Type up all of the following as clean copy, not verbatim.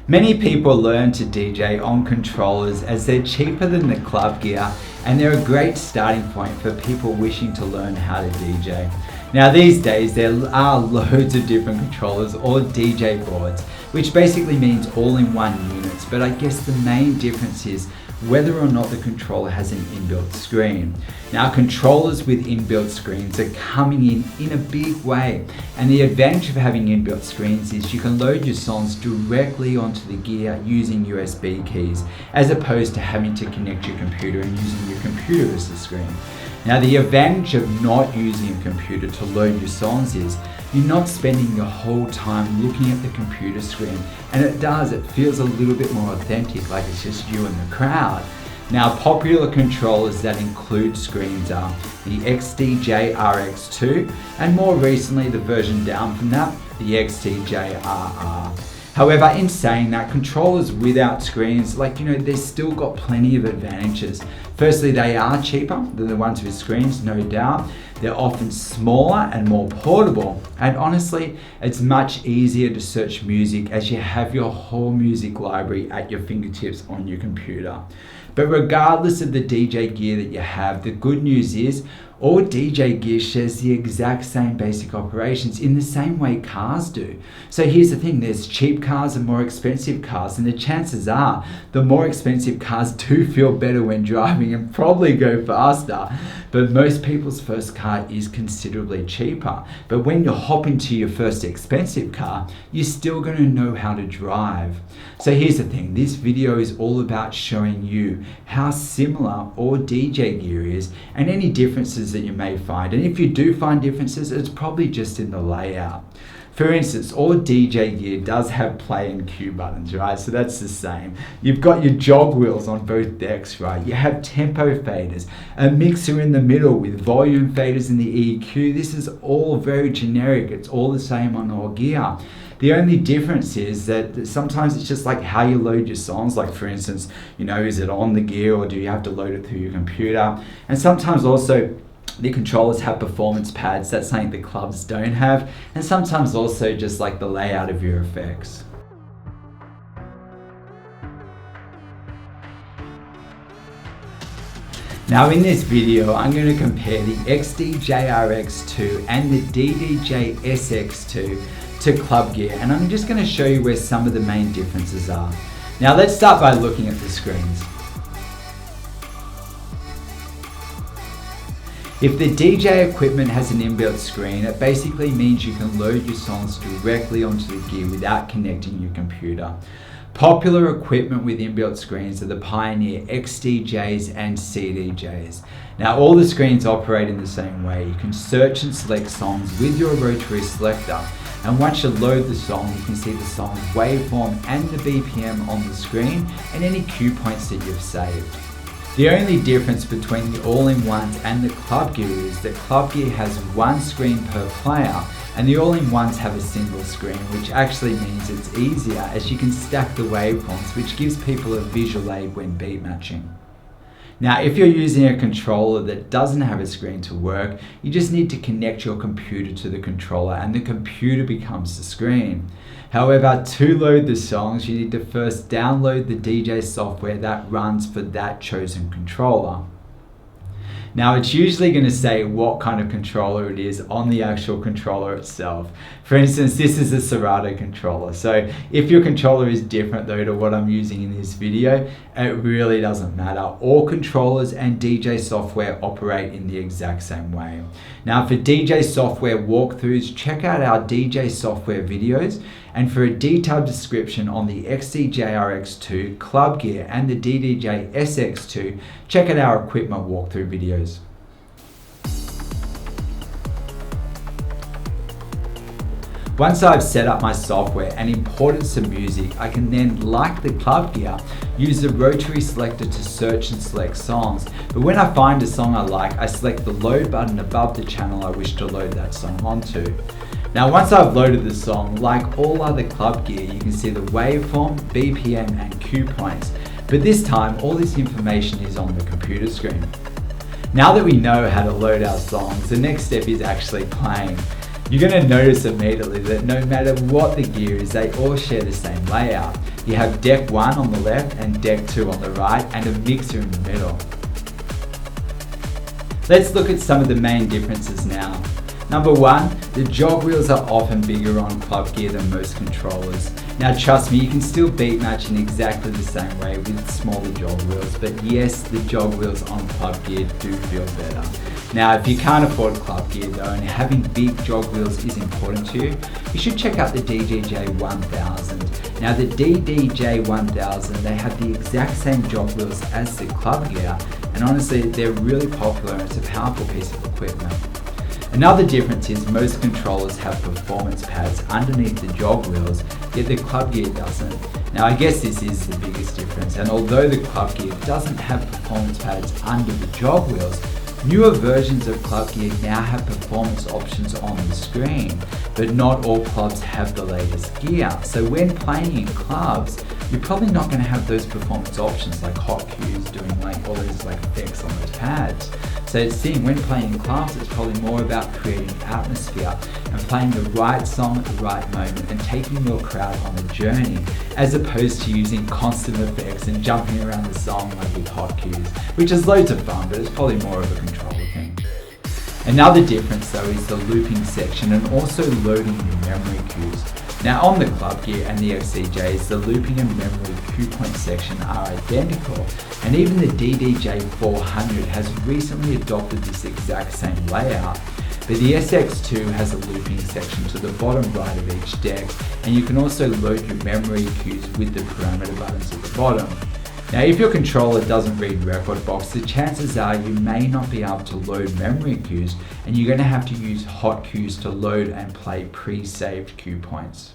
Many people learn to DJ on controllers as they're cheaper than the club gear and they're a great starting point for people wishing to learn how to DJ. Now these days there are loads of different controllers or DJ boards, which basically means all-in-one units, but I guess the main difference is whether or not the controller has an inbuilt screen. Now controllers with inbuilt screens are coming in a big way, and the advantage of having inbuilt screens is you can load your songs directly onto the gear using USB keys, as opposed to having to connect your computer and using your computer as the screen. Now the advantage of not using a computer to load your songs is you're not spending your whole time looking at the computer screen, and it feels a little bit more authentic, like it's just you and the crowd. Now popular controllers that include screens are the CDJ RX2 and more recently the version down from that, the CDJ RR. However, in saying that, controllers without screens, they've still got plenty of advantages. Firstly, they are cheaper than the ones with screens, no doubt. They're often smaller and more portable. And honestly, it's much easier to search music as you have your whole music library at your fingertips on your computer. But regardless of the DJ gear that you have, the good news is all DJ gear shares the exact same basic operations in the same way cars do. So here's the thing, there's cheap cars and more expensive cars, and the chances are the more expensive cars do feel better when driving and probably go faster. But most people's first car is considerably cheaper. But when you hop into your first expensive car, you're still going to know how to drive. So here's the thing, this video is all about showing you how similar all DJ gear is and any differences that you may find. And if you do find differences, it's probably just in the layout. For instance, all DJ gear does have play and cue buttons, right? So that's the same. You've got your jog wheels on both decks, right? You have tempo faders, a mixer in the middle with volume faders in the EQ. This is all very generic. It's all the same on all gear. The only difference is that sometimes it's just like how you load your songs. Like for instance, is it on the gear or do you have to load it through your computer? And sometimes also the controllers have performance pads. That's something the clubs don't have. And sometimes also just like the layout of your effects. Now in this video, I'm going to compare the CDJ RX2 and the CDJ SX2 to club gear, and I'm just going to show you where some of the main differences are. Now let's start by looking at the screens. If the DJ equipment has an inbuilt screen, it basically means you can load your songs directly onto the gear without connecting your computer. Popular equipment with inbuilt screens are the Pioneer CDJs and CDJs. Now all the screens operate in the same way. You can search and select songs with your rotary selector, and once you load the song, you can see the song's waveform and the BPM on the screen and any cue points that you've saved. The only difference between the all-in-ones and the club gear is that club gear has one screen per player and the all-in-ones have a single screen, which actually means it's easier as you can stack the waveforms, which gives people a visual aid when beat matching. Now, if you're using a controller that doesn't have a screen to work, you just need to connect your computer to the controller and the computer becomes the screen. However, to load the songs, you need to first download the DJ software that runs for that chosen controller. Now it's usually going to say what kind of controller it is on the actual controller itself. For instance, this is a Serato controller. So if your controller is different though to what I'm using in this video, it really doesn't matter. All controllers and DJ software operate in the exact same way. Now for DJ software walkthroughs, check out our DJ software videos. And for a detailed description on the CDJ RX2, club gear and the CDJ SX2, check out our equipment walkthrough videos. Once I've set up my software and imported some music, I can then, like the club gear, use the rotary selector to search and select songs. But when I find a song I like, I select the load button above the channel I wish to load that song onto. Now once I've loaded the song, like all other club gear, you can see the waveform, BPM and cue points. But this time, all this information is on the computer screen. Now that we know how to load our songs, the next step is actually playing. You're going to notice immediately that no matter what the gear is, they all share the same layout. You have deck 1 on the left and deck 2 on the right, and a mixer in the middle. Let's look at some of the main differences now. Number 1, the jog wheels are often bigger on club gear than most controllers. Now trust me, you can still beat match in exactly the same way with smaller jog wheels, but yes, the jog wheels on club gear do feel better. Now if you can't afford club gear though, and having big jog wheels is important to you, you should check out the DJJ 1000. Now the DDJ 1000, they have the exact same jog wheels as the club gear, and honestly they're really popular and it's a powerful piece of equipment. Another difference is most controllers have performance pads underneath the jog wheels, yet the club gear doesn't. Now I guess this is the biggest difference, and although the club gear doesn't have performance pads under the jog wheels, newer versions of club gear now have performance options on the screen, but not all clubs have the latest gear. So when playing in clubs, you're probably not going to have those performance options like hot cues, doing like all those like effects on those pads. So it's seeing when playing in clubs, it's probably more about creating atmosphere and playing the right song at the right moment and taking your crowd on a journey, as opposed to using constant effects and jumping around the song like with hot cues, which is loads of fun, but it's probably more of a controller thing. Another difference though is the looping section and also loading your memory cues. Now on the club gear and the CDJs, the looping and memory cue point section are identical, and even the DDJ 400 has recently adopted this exact same layout. But the SX2 has a looping section to the bottom right of each deck, and you can also load your memory cues with the parameter buttons at the bottom. Now if your controller doesn't read rekordbox, the chances are you may not be able to load memory cues, and you're going to have to use hot cues to load and play pre-saved cue points.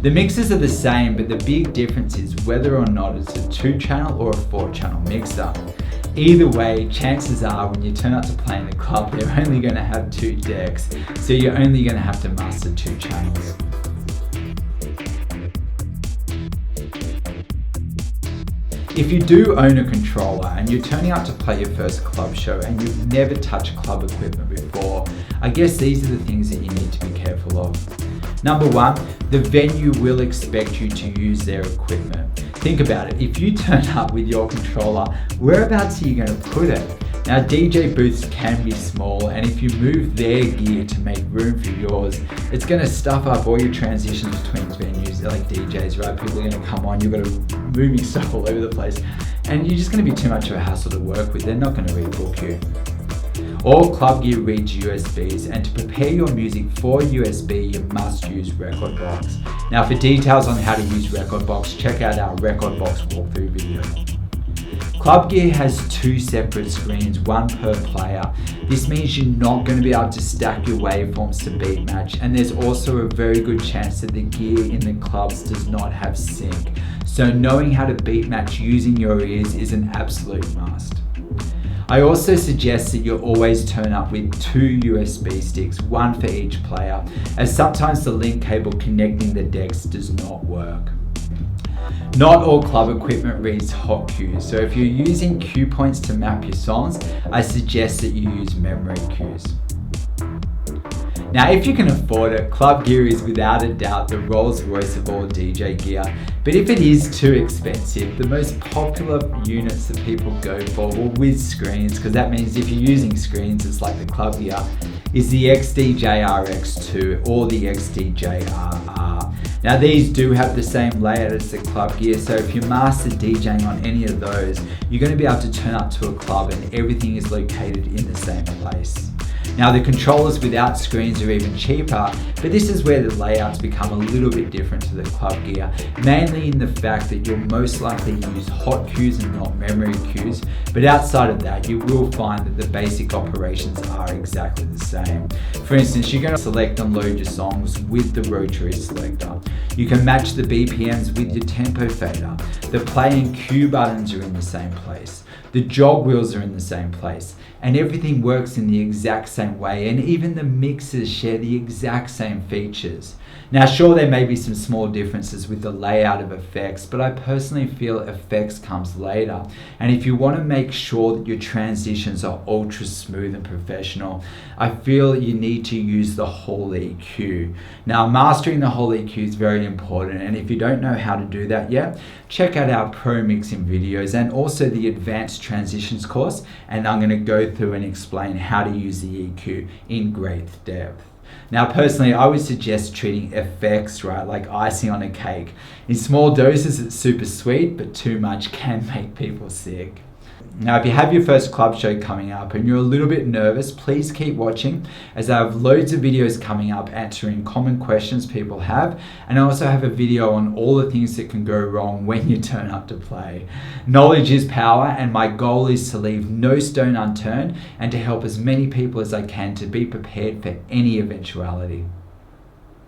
The mixers are the same, but the big difference is whether or not it's a 2-channel or a 4-channel mixer. Either way, chances are when you turn up to play in the club, they're only going to have 2 decks, so you're only going to have to master 2 channels. If you do own a controller and you're turning up to play your first club show and you've never touched club equipment before, I guess these are the things that you need to be careful of. Number 1, the venue will expect you to use their equipment. Think about it, if you turn up with your controller, whereabouts are you going to put it? Now DJ booths can be small, and if you move their gear to make room for yours, it's going to stuff up all your transitions between venues. They're like DJs, right? People are going to come on, you've got to move your stuff all over the place, and you're just going to be too much of a hassle to work with. They're not going to rebook you. All club gear reads USBs, and to prepare your music for USB, you must use rekordbox. Now for details on how to use rekordbox, check out our rekordbox walkthrough video. Club gear has 2 separate screens, 1 per player. This means you're not going to be able to stack your waveforms to beat match, and there's also a very good chance that the gear in the clubs does not have sync. So knowing how to beat match using your ears is an absolute must. I also suggest that you always turn up with 2 USB sticks, 1 for each player, as sometimes the link cable connecting the decks does not work. Not all club equipment reads hot cues, so if you're using cue points to map your songs, I suggest that you use memory cues. Now if you can afford it, club gear is without a doubt the Rolls Royce of all DJ gear, but if it is too expensive, the most popular units that people go for, well, with screens, because that means if you're using screens, it's like the club gear, is the XDJ-RX2 or the XDJ-RR. Now these do have the same layout as the club gear, so if you master DJing on any of those, you're going to be able to turn up to a club and everything is located in the same place. Now the controllers without screens are even cheaper, but this is where the layouts become a little bit different to the club gear, mainly in the fact that you'll most likely use hot cues and not memory cues, but outside of that you will find that the basic operations are exactly the same. For instance, you're going to select and load your songs with the rotary selector. You can match the BPMs with your tempo fader. The play and cue buttons are in the same place. The jog wheels are in the same place. And everything works in the exact same way, and even the mixers share the exact same features. Now sure, there may be some small differences with the layout of effects, but I personally feel effects comes later. And if you want to make sure that your transitions are ultra smooth and professional, I feel you need to use the whole EQ. Now mastering the whole EQ is very important, and if you don't know how to do that yet, check out our pro mixing videos and also the advanced transitions course, and I'm going to go through and explain how to use the EQ in great depth. Now personally, I would suggest treating effects, right, like icing on a cake. In small doses it's super sweet, but too much can make people sick. Now if you have your first club show coming up and you're a little bit nervous, please keep watching, as I have loads of videos coming up answering common questions people have, and I also have a video on all the things that can go wrong when you turn up to play. Knowledge is power, and my goal is to leave no stone unturned and to help as many people as I can to be prepared for any eventuality.